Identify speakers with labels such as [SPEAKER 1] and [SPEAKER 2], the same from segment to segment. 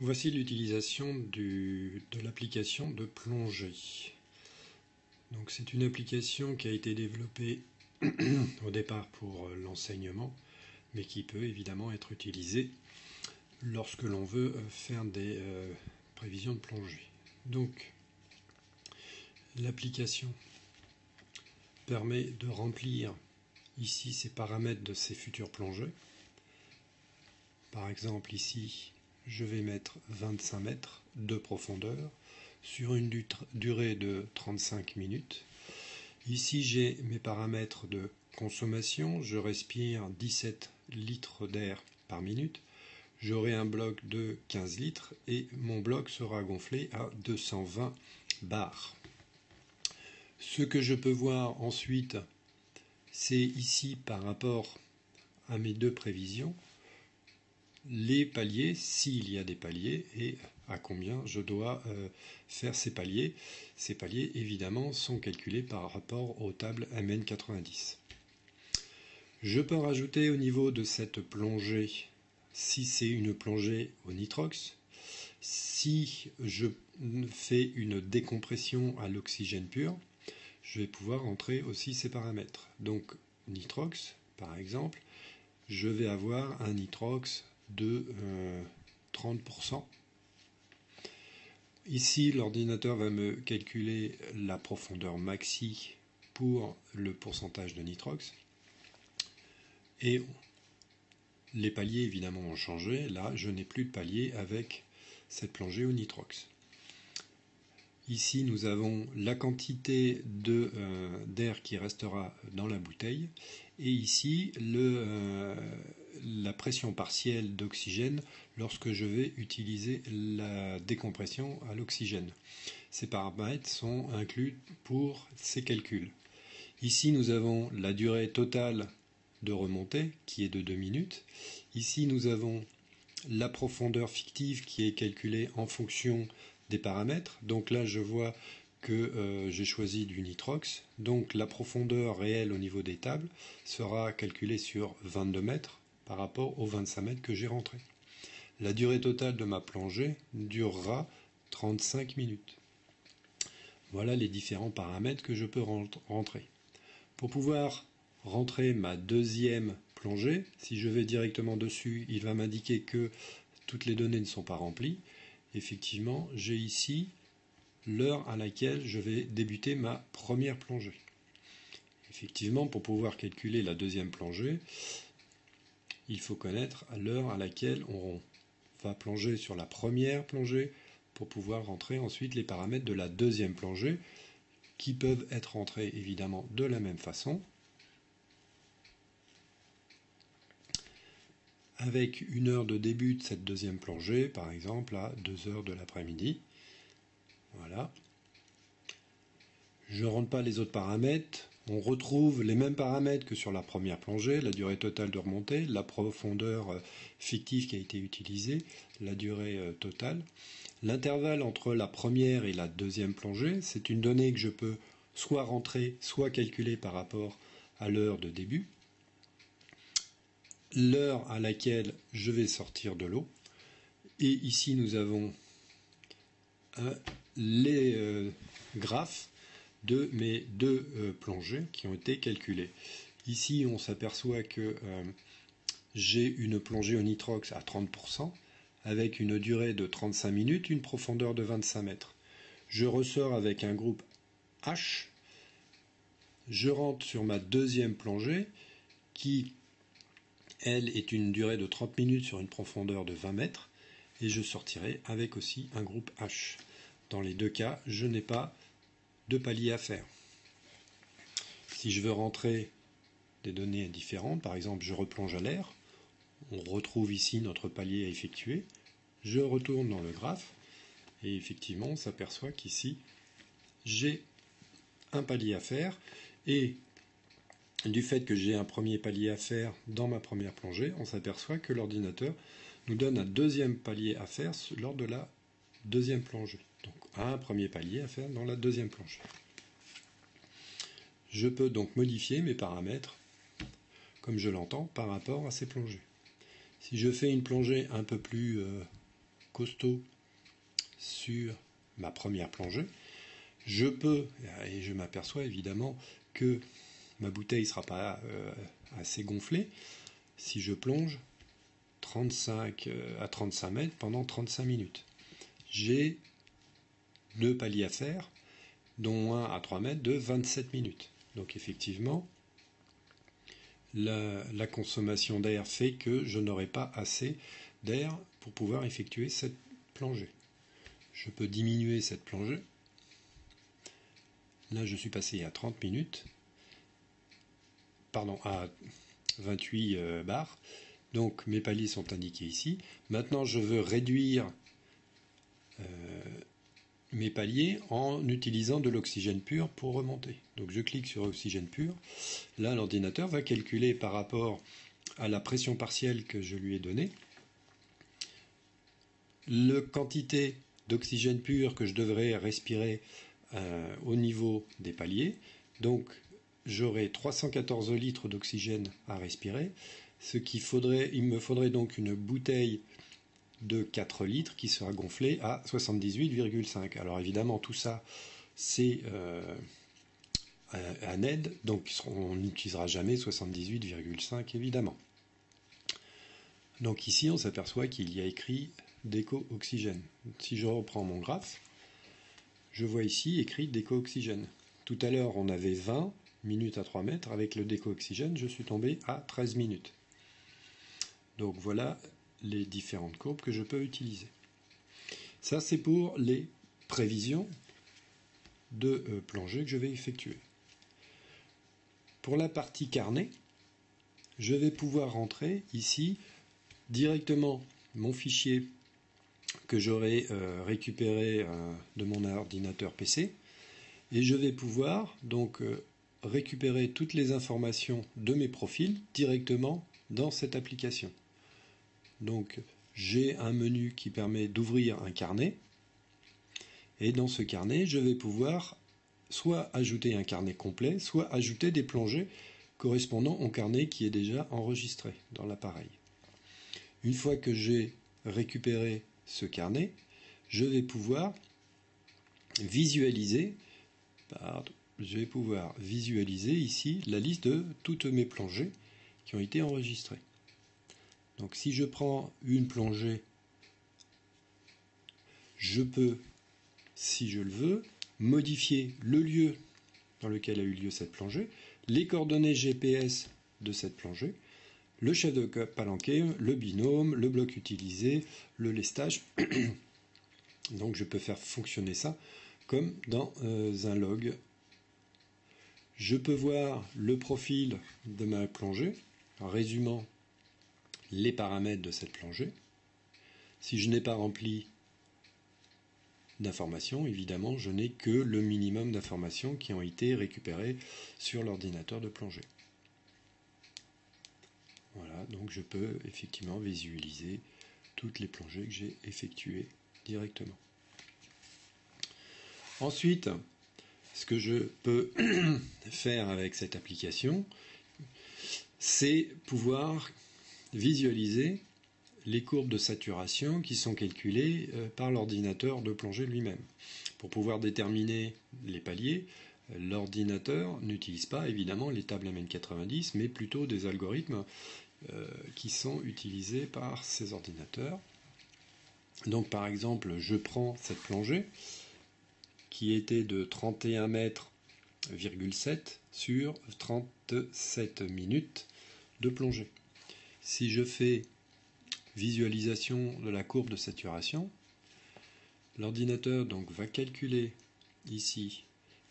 [SPEAKER 1] Voici l'utilisation de l'application de plongée. Donc c'est une application qui a été développée au départ pour l'enseignement, mais qui peut évidemment être utilisée lorsque l'on veut faire des prévisions de plongée. Donc l'application permet de remplir ici ces paramètres de ces futures plongées. Par exemple ici, je vais mettre 25 mètres de profondeur sur une durée de 35 minutes. Ici, j'ai mes paramètres de consommation. Je respire 17 litres d'air par minute. J'aurai un bloc de 15 litres et mon bloc sera gonflé à 220 bars. Ce que je peux voir ensuite, c'est ici par rapport à mes deux prévisions, les paliers, s'il y a des paliers, et à combien je dois faire ces paliers. Ces paliers, évidemment, sont calculés par rapport aux tables MN90. Je peux rajouter au niveau de cette plongée, si c'est une plongée au nitrox, si je fais une décompression à l'oxygène pur, je vais pouvoir entrer aussi ces paramètres. Donc nitrox, par exemple, je vais avoir un nitrox de 30%. Ici, l'ordinateur va me calculer la profondeur maxi pour le pourcentage de nitrox. Et les paliers, évidemment, ont changé. Là, je n'ai plus de palier avec cette plongée au nitrox. Ici, nous avons la quantité d'air qui restera dans la bouteille. Et ici, la pression partielle d'oxygène lorsque je vais utiliser la décompression à l'oxygène. Ces paramètres sont inclus pour ces calculs. Ici, nous avons la durée totale de remontée qui est de 2 minutes. Ici, nous avons la profondeur fictive qui est calculée en fonction des paramètres. Donc là, je vois que j'ai choisi du nitrox. Donc la profondeur réelle au niveau des tables sera calculée sur 22 mètres par rapport aux 25 mètres que j'ai rentrés. La durée totale de ma plongée durera 35 minutes. Voilà les différents paramètres que je peux rentrer. Pour pouvoir rentrer ma deuxième plongée, si je vais directement dessus, il va m'indiquer que toutes les données ne sont pas remplies. Effectivement, j'ai ici l'heure à laquelle je vais débuter ma première plongée. Effectivement, pour pouvoir calculer la deuxième plongée, il faut connaître l'heure à laquelle on va plonger sur la première plongée pour pouvoir rentrer ensuite les paramètres de la deuxième plongée qui peuvent être rentrés évidemment de la même façon avec une heure de début de cette deuxième plongée, par exemple à 2 heures de l'après-midi. Voilà. Je ne rentre pas les autres paramètres. On retrouve les mêmes paramètres que sur la première plongée, la durée totale de remontée, la profondeur fictive qui a été utilisée, la durée totale. L'intervalle entre la première et la deuxième plongée, c'est une donnée que je peux soit rentrer, soit calculer par rapport à l'heure de début. L'heure à laquelle je vais sortir de l'eau. Et ici, nous avons les graphes de mes deux plongées qui ont été calculées. Ici, on s'aperçoit que j'ai une plongée au nitrox à 30%, avec une durée de 35 minutes, une profondeur de 25 mètres. Je ressors avec un groupe H, je rentre sur ma deuxième plongée, qui, elle, est une durée de 30 minutes sur une profondeur de 20 mètres, et je sortirai avec aussi un groupe H. Dans les deux cas, je n'ai pas de palier à faire. Si je veux rentrer des données différentes, par exemple je replonge à l'air, on retrouve ici notre palier à effectuer, je retourne dans le graphe et effectivement on s'aperçoit qu'ici j'ai un palier à faire et du fait que j'ai un premier palier à faire dans ma première plongée, on s'aperçoit que l'ordinateur nous donne un deuxième palier à faire lors de la deuxième plongée. Donc un premier palier à faire dans la deuxième plongée. Je peux donc modifier mes paramètres comme je l'entends par rapport à ces plongées. Si je fais une plongée un peu plus costaud sur ma première plongée, je peux, et je m'aperçois évidemment que ma bouteille ne sera pas assez gonflée, si je plonge 35 à 35 mètres pendant 35 minutes. J'ai 2 paliers à faire, dont un à 3 mètres de 27 minutes. Donc effectivement, la consommation d'air fait que je n'aurai pas assez d'air pour pouvoir effectuer cette plongée. Je peux diminuer cette plongée. Là, je suis passé à 30 minutes, pardon, à 28 bars. Donc mes paliers sont indiqués ici. Maintenant, je veux réduire mes paliers en utilisant de l'oxygène pur pour remonter. Donc je clique sur oxygène pur. Là, l'ordinateur va calculer par rapport à la pression partielle que je lui ai donnée la quantité d'oxygène pur que je devrais respirer au niveau des paliers. Donc j'aurai 314 litres d'oxygène à respirer, il me faudrait donc une bouteille de 4 litres qui sera gonflée à 78,5. Alors évidemment tout ça c'est un aide, donc on n'utilisera jamais 78,5 évidemment. Donc ici on s'aperçoit qu'il y a écrit déco-oxygène. Si je reprends mon graphe, je vois ici écrit déco-oxygène. Tout à l'heure on avait 20 minutes à 3 mètres, avec le déco-oxygène je suis tombé à 13 minutes. Donc voilà les différentes courbes que je peux utiliser. Ça c'est pour les prévisions de plongée que je vais effectuer. Pour la partie carnet, je vais pouvoir rentrer ici directement mon fichier que j'aurai récupéré de mon ordinateur PC, et je vais pouvoir donc récupérer toutes les informations de mes profils directement dans cette application. Donc j'ai un menu qui permet d'ouvrir un carnet, et dans ce carnet je vais pouvoir soit ajouter un carnet complet, soit ajouter des plongées correspondant au carnet qui est déjà enregistré dans l'appareil. Une fois que j'ai récupéré ce carnet, je vais pouvoir visualiser ici la liste de toutes mes plongées qui ont été enregistrées. Donc si je prends une plongée, je peux, si je le veux, modifier le lieu dans lequel a eu lieu cette plongée, les coordonnées GPS de cette plongée, le chef de palanquet, le binôme, le bloc utilisé, le lestage. Donc je peux faire fonctionner ça comme dans un log. Je peux voir le profil de ma plongée en résumant les paramètres de cette plongée. Si je n'ai pas rempli d'informations, évidemment, je n'ai que le minimum d'informations qui ont été récupérées sur l'ordinateur de plongée. Voilà, donc je peux effectivement visualiser toutes les plongées que j'ai effectuées directement. Ensuite, ce que je peux faire avec cette application, c'est pouvoir visualiser les courbes de saturation qui sont calculées par l'ordinateur de plongée lui-même. Pour pouvoir déterminer les paliers, l'ordinateur n'utilise pas évidemment les tables MN90, mais plutôt des algorithmes qui sont utilisés par ces ordinateurs. Donc par exemple, je prends cette plongée qui était de 31 mètres, 7 sur 37 minutes de plongée. Si je fais visualisation de la courbe de saturation, l'ordinateur donc va calculer ici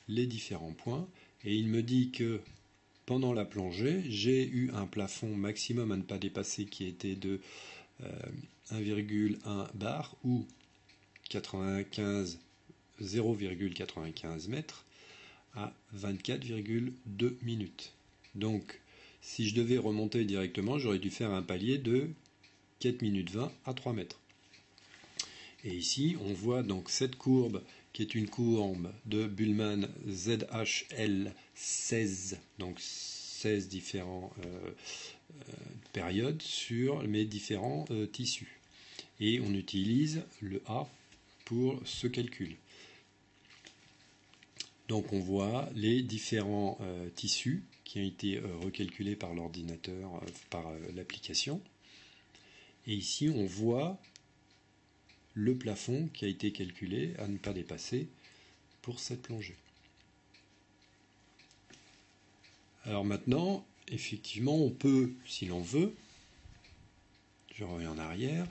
[SPEAKER 1] les différents points et il me dit que pendant la plongée, j'ai eu un plafond maximum à ne pas dépasser qui était de 1,1 bar ou 0,95 mètres à 24,2 minutes. Donc, si je devais remonter directement, j'aurais dû faire un palier de 4 minutes 20 à 3 mètres. Et ici, on voit donc cette courbe qui est une courbe de Bullmann ZHL16, donc 16 différentes périodes sur mes différents tissus. et on utilise le A pour ce calcul. Donc on voit les différents tissus qui ont été recalculés par l'ordinateur, par l'application. Et ici on voit le plafond qui a été calculé à ne pas dépasser pour cette plongée. Alors maintenant, effectivement, on peut, si l'on veut, je reviens en arrière,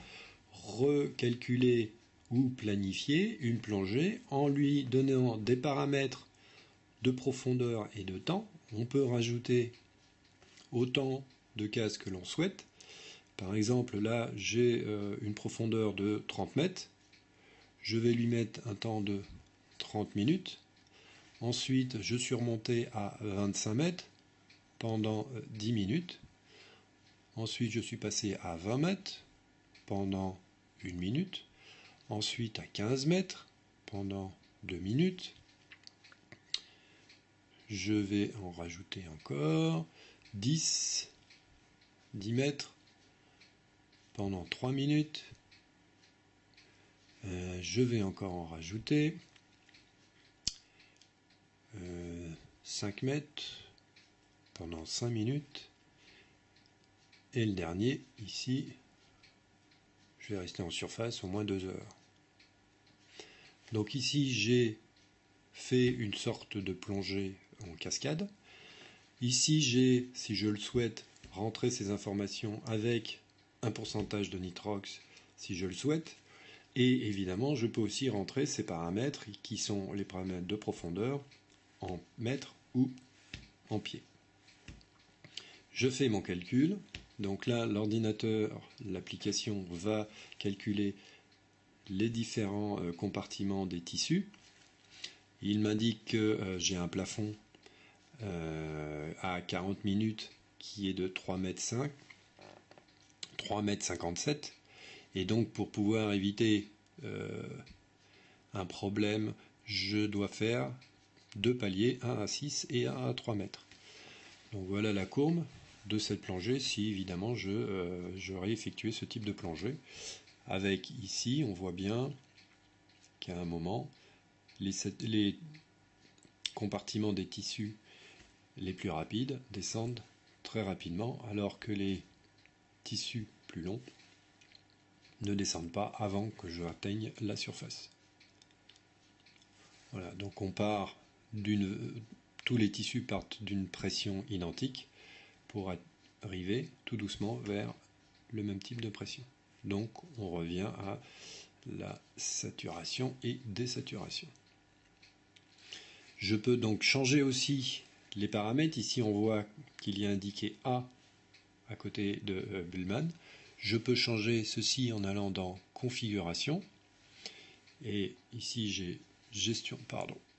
[SPEAKER 1] recalculer ou planifier une plongée en lui donnant des paramètres de profondeur et de temps. On peut rajouter autant de cases que l'on souhaite. Par exemple, là, j'ai une profondeur de 30 mètres. Je vais lui mettre un temps de 30 minutes. Ensuite, je suis remonté à 25 mètres pendant 10 minutes. Ensuite, je suis passé à 20 mètres pendant 1 minute. Ensuite, à 15 mètres pendant 2 minutes. Je vais en rajouter encore 10 mètres pendant 3 minutes. Je vais encore en rajouter 5 mètres pendant 5 minutes. Et le dernier, ici, je vais rester en surface au moins 2 heures. Donc ici, j'ai fait une sorte de plongée en cascade. Ici, j'ai, si je le souhaite, rentré ces informations avec un pourcentage de nitrox, si je le souhaite. Et évidemment, je peux aussi rentrer ces paramètres qui sont les paramètres de profondeur en mètres ou en pieds. Je fais mon calcul. Donc là, l'ordinateur, l'application va calculer les différents compartiments des tissus. Il m'indique que j'ai un plafond à 40 minutes qui est de 3,57 m. Et donc pour pouvoir éviter un problème, je dois faire 2 paliers, un à 6 et un à 3 mètres. Donc voilà la courbe de cette plongée si évidemment j'aurais effectué ce type de plongée. Avec ici, on voit bien qu'à un moment, les compartiments des tissus les plus rapides descendent très rapidement, alors que les tissus plus longs ne descendent pas avant que je atteigne la surface. Voilà, donc on part tous les tissus partent d'une pression identique pour arriver tout doucement vers le même type de pression. Donc on revient à la saturation et désaturation. Je peux donc changer aussi les paramètres. Ici on voit qu'il y a indiqué A à côté de Bullman. Je peux changer ceci en allant dans configuration. Et ici j'ai gestion,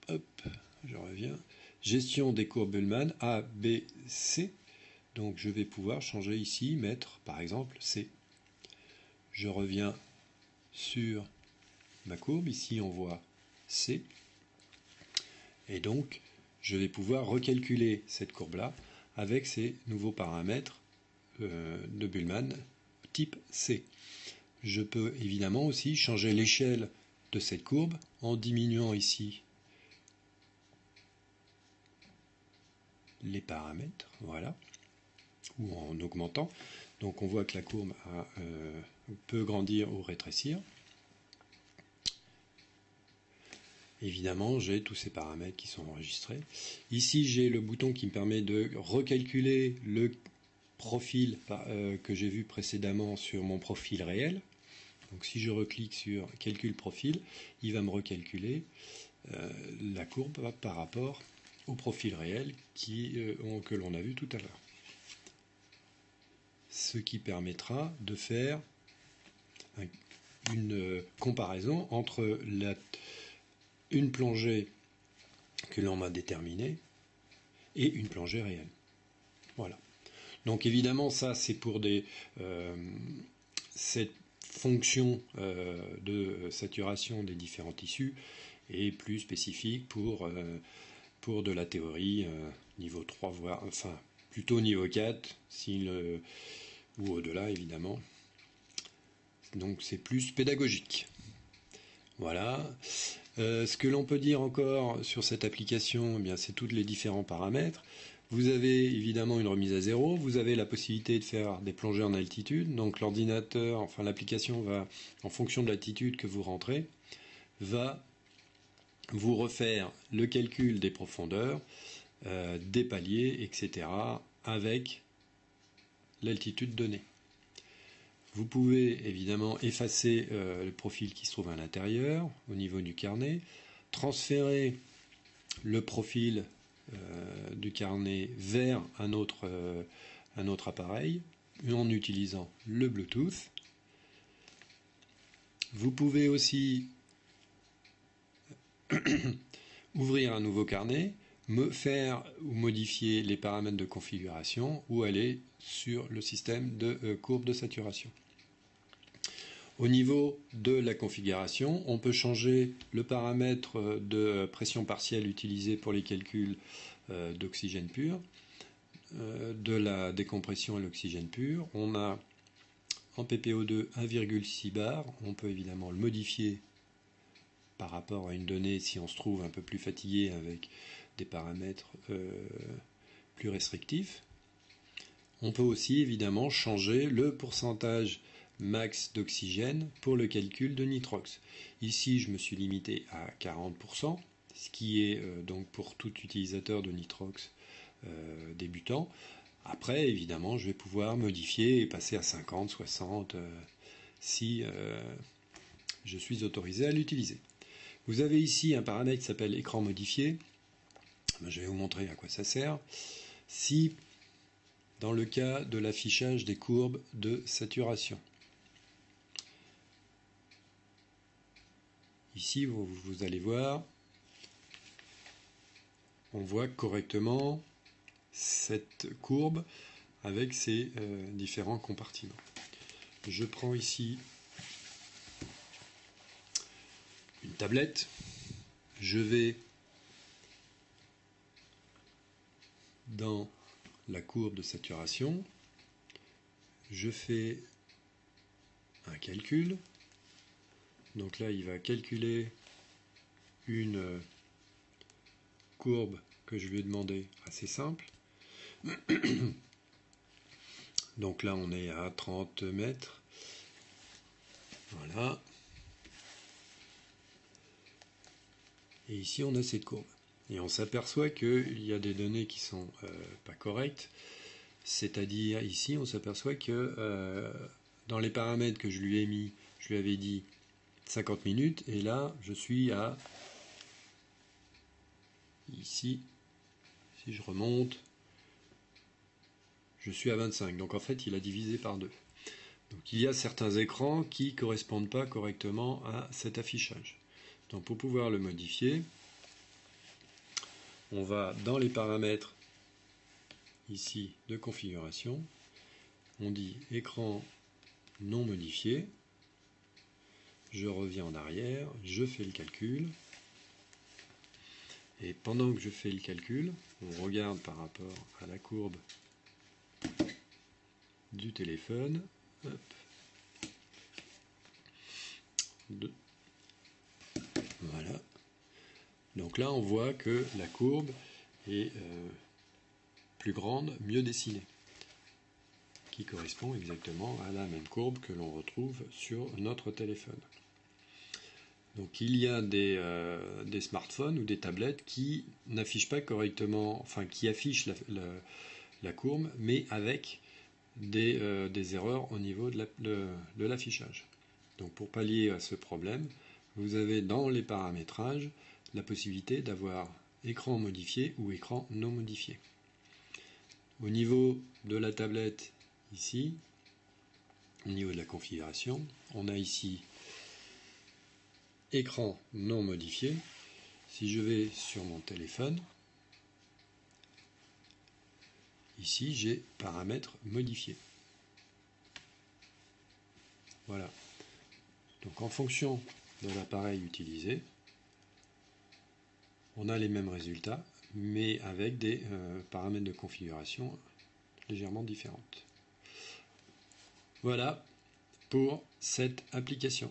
[SPEAKER 1] je reviens. Gestion des courbes Bullman A, B, C. Donc je vais pouvoir changer ici, mettre par exemple C. Je reviens sur ma courbe, ici on voit C. Et donc je vais pouvoir recalculer cette courbe-là avec ces nouveaux paramètres de Bullman type C. Je peux évidemment aussi changer l'échelle de cette courbe en diminuant ici les paramètres, voilà, ou en augmentant. Donc on voit que la courbe peut grandir ou rétrécir. Évidemment, j'ai tous ces paramètres qui sont enregistrés. Ici, j'ai le bouton qui me permet de recalculer le profil que j'ai vu précédemment sur mon profil réel. Donc si je reclique sur calcul profil, il va me recalculer la courbe par rapport au profil réel que l'on a vu tout à l'heure. Ce qui permettra de faire une comparaison entre une plongée que l'on a déterminée et une plongée réelle. Voilà. Donc évidemment, ça c'est pour cette fonction de saturation des différents tissus et plus spécifique pour de la théorie niveau 3, voire enfin plutôt niveau 4 ou au-delà évidemment. donc c'est plus pédagogique. Voilà. Ce que l'on peut dire encore sur cette application, eh bien, c'est tous les différents paramètres. Vous avez évidemment une remise à zéro, vous avez la possibilité de faire des plongées en altitude, donc l'ordinateur, enfin l'application va, en fonction de l'altitude que vous rentrez, va vous refaire le calcul des profondeurs, des paliers, etc., avec l'altitude donnée. Vous pouvez évidemment effacer le profil qui se trouve à l'intérieur, au niveau du carnet, transférer le profil du carnet vers un autre appareil en utilisant le Bluetooth. Vous pouvez aussi ouvrir un nouveau carnet, faire ou modifier les paramètres de configuration ou aller sur le système de courbe de saturation. Au niveau de la configuration, on peut changer le paramètre de pression partielle utilisé pour les calculs d'oxygène pur, de la décompression à l'oxygène pur. On a en PPO2 1,6 bar, on peut évidemment le modifier par rapport à une donnée si on se trouve un peu plus fatigué avec des paramètres plus restrictifs. On peut aussi évidemment changer le pourcentage max d'oxygène pour le calcul de nitrox. Ici, je me suis limité à 40%, ce qui est donc pour tout utilisateur de nitrox débutant. Après, évidemment, je vais pouvoir modifier et passer à 50, 60 si je suis autorisé à l'utiliser. Vous avez ici un paramètre qui s'appelle écran modifié. Je vais vous montrer à quoi ça sert. Si, dans le cas de l'affichage des courbes de saturation, ici, vous allez voir, on voit correctement cette courbe avec ses différents compartiments. Je prends ici une tablette, je vais dans la courbe de saturation, je fais un calcul. Donc là, il va calculer une courbe que je lui ai demandé assez simple. Donc là, on est à 30 mètres. Voilà. Et ici, on a cette courbe. Et on s'aperçoit qu'il y a des données qui sont pas correctes. C'est-à-dire, ici, on s'aperçoit que dans les paramètres que je lui ai mis, je lui avais dit 50 minutes. Et là, je suis à... Ici, si je remonte, je suis à 25. Donc en fait, il a divisé par 2. Donc il y a certains écrans qui ne correspondent pas correctement à cet affichage. Donc pour pouvoir le modifier, on va dans les paramètres ici de configuration, on dit écran non modifié, je reviens en arrière, je fais le calcul, et pendant que je fais le calcul, on regarde par rapport à la courbe du téléphone, hop, voilà. Donc là, on voit que la courbe est plus grande, mieux dessinée, qui correspond exactement à la même courbe que l'on retrouve sur notre téléphone. Donc il y a des smartphones ou des tablettes qui n'affichent pas correctement, enfin qui affichent la courbe, mais avec des erreurs au niveau de l'affichage. Donc pour pallier à ce problème, vous avez dans les paramétrages la possibilité d'avoir écran modifié ou écran non modifié. Au niveau de la tablette, ici, au niveau de la configuration, on a ici écran non modifié. Si je vais sur mon téléphone, ici j'ai paramètres modifiés. Voilà. Donc en fonction de l'appareil utilisé, on a les mêmes résultats, mais avec des paramètres de configuration légèrement différentes. Voilà, pour cette application.